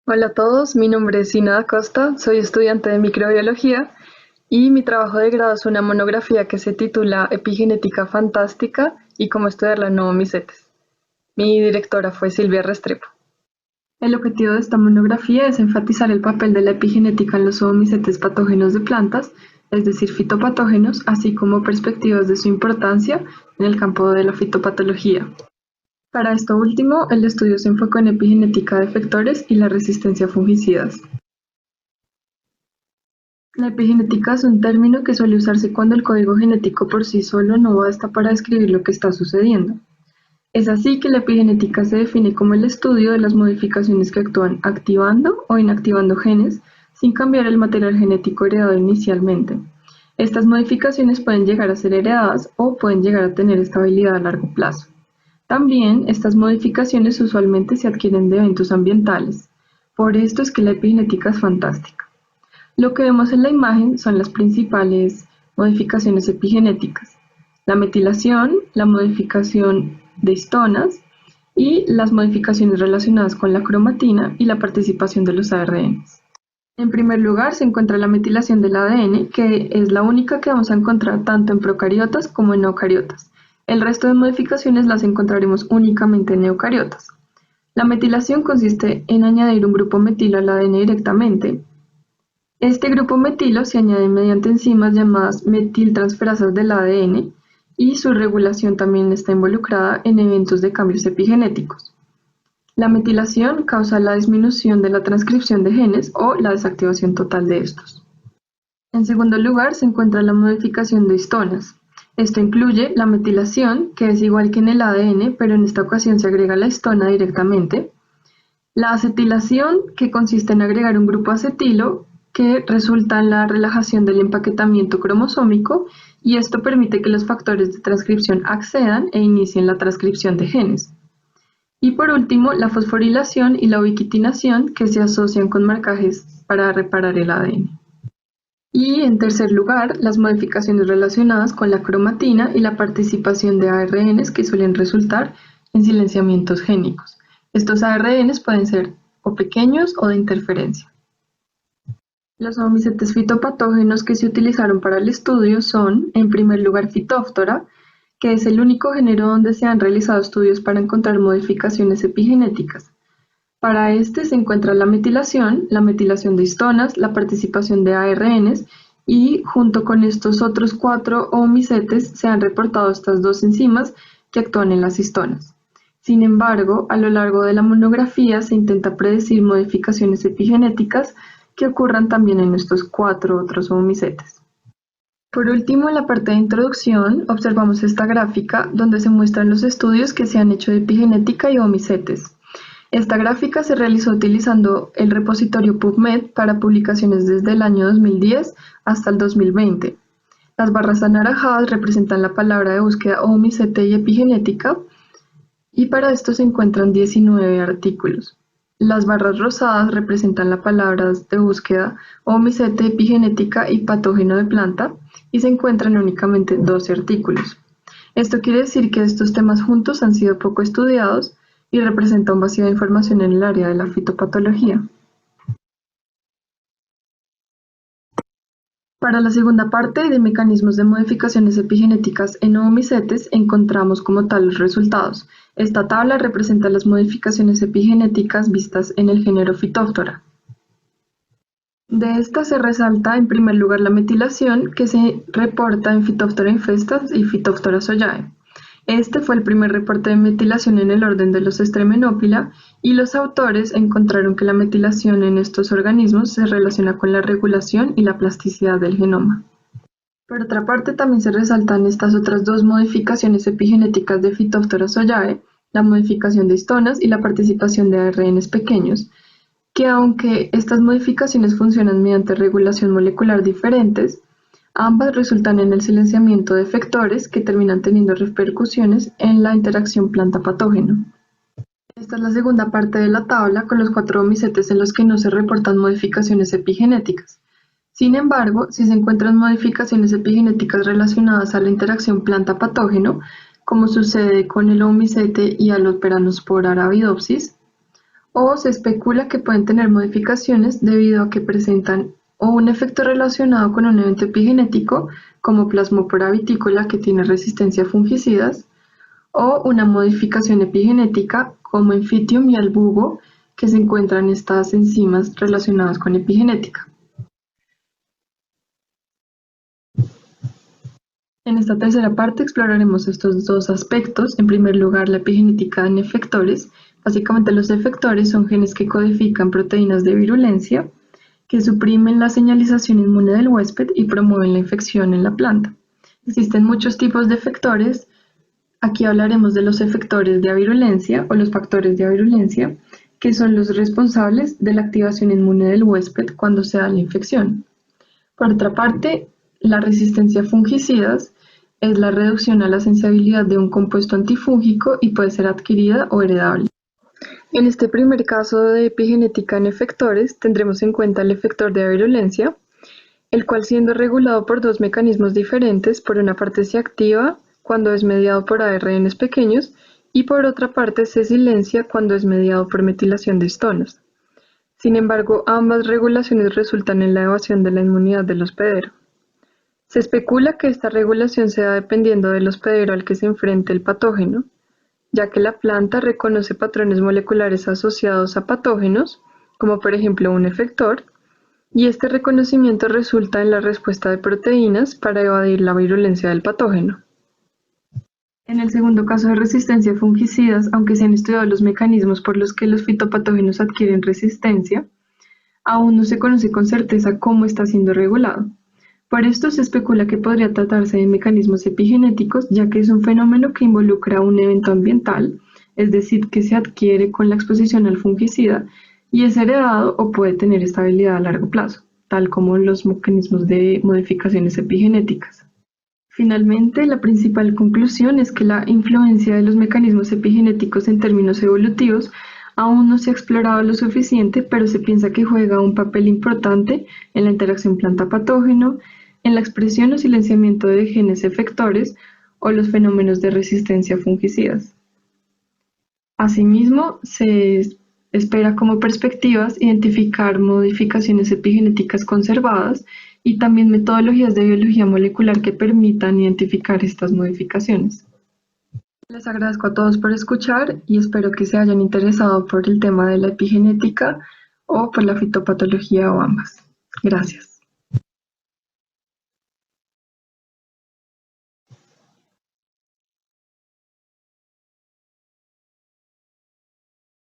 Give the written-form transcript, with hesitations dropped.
Hola a todos, mi nombre es Sina da Costa, soy estudiante de microbiología y mi trabajo de grado es una monografía que se titula Epigenética fantástica y cómo estudiar la novomicetes. Mi directora fue Silvia Restrepo. El objetivo de esta monografía es enfatizar el papel de la epigenética en los oomicetes patógenos de plantas, es decir, fitopatógenos, así como perspectivas de su importancia en el campo de la fitopatología. Para esto último, el estudio se enfocó en epigenética de efectores y la resistencia a fungicidas. La epigenética es un término que suele usarse cuando el código genético por sí solo no basta para describir lo que está sucediendo. Es así que la epigenética se define como el estudio de las modificaciones que actúan activando o inactivando genes sin cambiar el material genético heredado inicialmente. Estas modificaciones pueden llegar a ser heredadas o pueden llegar a tener estabilidad a largo plazo. También estas modificaciones usualmente se adquieren de eventos ambientales. Por esto es que la epigenética es fantástica. Lo que vemos en la imagen son las principales modificaciones epigenéticas: la metilación, la modificación de histonas y las modificaciones relacionadas con la cromatina y la participación de los ARNs. En primer lugar se encuentra la metilación del ADN, que es la única que vamos a encontrar tanto en procariotas como en eucariotas. El resto de modificaciones las encontraremos únicamente en eucariotas. La metilación consiste en añadir un grupo metilo al ADN directamente. Este grupo metilo se añade mediante enzimas llamadas metiltransferasas del ADN y su regulación también está involucrada en eventos de cambios epigenéticos. La metilación causa la disminución de la transcripción de genes o la desactivación total de estos. En segundo lugar se encuentra la modificación de histonas. Esto incluye la metilación, que es igual que en el ADN, pero en esta ocasión se agrega la histona directamente. La acetilación, que consiste en agregar un grupo acetilo, que resulta en la relajación del empaquetamiento cromosómico, y esto permite que los factores de transcripción accedan e inicien la transcripción de genes. Y por último, la fosforilación y la ubiquitinación, que se asocian con marcajes para reparar el ADN. Y en tercer lugar, las modificaciones relacionadas con la cromatina y la participación de ARNs que suelen resultar en silenciamientos génicos. Estos ARNs pueden ser o pequeños o de interferencia. Los oomicetes fitopatógenos que se utilizaron para el estudio son, en primer lugar, Phytophthora, que es el único género donde se han realizado estudios para encontrar modificaciones epigenéticas. Para este se encuentra la metilación de histonas, la participación de ARNs y junto con estos otros 4 oomicetes se han reportado estas dos enzimas que actúan en las histonas. Sin embargo, a lo largo de la monografía se intenta predecir modificaciones epigenéticas que ocurran también en estos 4 otros oomicetes. Por último, en la parte de introducción, observamos esta gráfica donde se muestran los estudios que se han hecho de epigenética y oomicetes. Esta gráfica se realizó utilizando el repositorio PubMed para publicaciones desde el año 2010 hasta el 2020. Las barras anaranjadas representan la palabra de búsqueda oomicete y epigenética, y para esto se encuentran 19 artículos. Las barras rosadas representan las palabras de búsqueda oomicete, epigenética y patógeno de planta, y se encuentran únicamente 12 artículos. Esto quiere decir que estos temas juntos han sido poco estudiados y representa un vacío de información en el área de la fitopatología. Para la segunda parte de mecanismos de modificaciones epigenéticas en oomicetes encontramos como tal los resultados. Esta tabla representa las modificaciones epigenéticas vistas en el género Phytophthora. De esta se resalta en primer lugar la metilación que se reporta en Phytophthora infestas y Phytophthora soyae. Este fue el primer reporte de metilación en el orden de los Streptococcus y los autores encontraron que la metilación en estos organismos se relaciona con la regulación y la plasticidad del genoma. Por otra parte, también se resaltan estas otras dos modificaciones epigenéticas de Phytophthora soyae, la modificación de histonas y la participación de ARNs pequeños, que aunque estas modificaciones funcionan mediante regulación molecular diferentes, ambas resultan en el silenciamiento de efectores que terminan teniendo repercusiones en la interacción planta-patógeno. Esta es la segunda parte de la tabla con los 4 oomicetes en los que no se reportan modificaciones epigenéticas. Sin embargo, si se encuentran modificaciones epigenéticas relacionadas a la interacción planta-patógeno, como sucede con el oomicete y Alloperanospora arabidopsis, o se especula que pueden tener modificaciones debido a que presentan o un efecto relacionado con un evento epigenético, como Plasmopora vitícola que tiene resistencia a fungicidas, o una modificación epigenética como en Fitium y Albugo, que se encuentran estas enzimas relacionadas con epigenética. En esta tercera parte exploraremos estos dos aspectos. En primer lugar, la epigenética en efectores. Básicamente los efectores son genes que codifican proteínas de virulencia, que suprimen la señalización inmune del huésped y promueven la infección en la planta. Existen muchos tipos de efectores. Aquí hablaremos de los efectores de avirulencia o los factores de avirulencia, que son los responsables de la activación inmune del huésped cuando se da la infección. Por otra parte, la resistencia a fungicidas es la reducción a la sensibilidad de un compuesto antifúngico y puede ser adquirida o heredable. En este primer caso de epigenética en efectores, tendremos en cuenta el efector de avirulencia, el cual siendo regulado por dos mecanismos diferentes, por una parte se activa cuando es mediado por ARNs pequeños y por otra parte se silencia cuando es mediado por metilación de histonas. Sin embargo, ambas regulaciones resultan en la evasión de la inmunidad del hospedero. Se especula que esta regulación se da dependiendo del hospedero al que se enfrente el patógeno, ya que la planta reconoce patrones moleculares asociados a patógenos, como por ejemplo un efector, y este reconocimiento resulta en la respuesta de proteínas para evadir la virulencia del patógeno. En el segundo caso de resistencia a fungicidas, aunque se han estudiado los mecanismos por los que los fitopatógenos adquieren resistencia, aún no se conoce con certeza cómo está siendo regulado. Por esto se especula que podría tratarse de mecanismos epigenéticos, ya que es un fenómeno que involucra un evento ambiental, es decir, que se adquiere con la exposición al fungicida y es heredado o puede tener estabilidad a largo plazo, tal como los mecanismos de modificaciones epigenéticas. Finalmente, la principal conclusión es que la influencia de los mecanismos epigenéticos en términos evolutivos aún no se ha explorado lo suficiente, pero se piensa que juega un papel importante en la interacción planta-patógeno, en la expresión o silenciamiento de genes efectores o los fenómenos de resistencia a fungicidas. Asimismo, se espera como perspectivas identificar modificaciones epigenéticas conservadas y también metodologías de biología molecular que permitan identificar estas modificaciones. Les agradezco a todos por escuchar y espero que se hayan interesado por el tema de la epigenética o por la fitopatología o ambas. Gracias.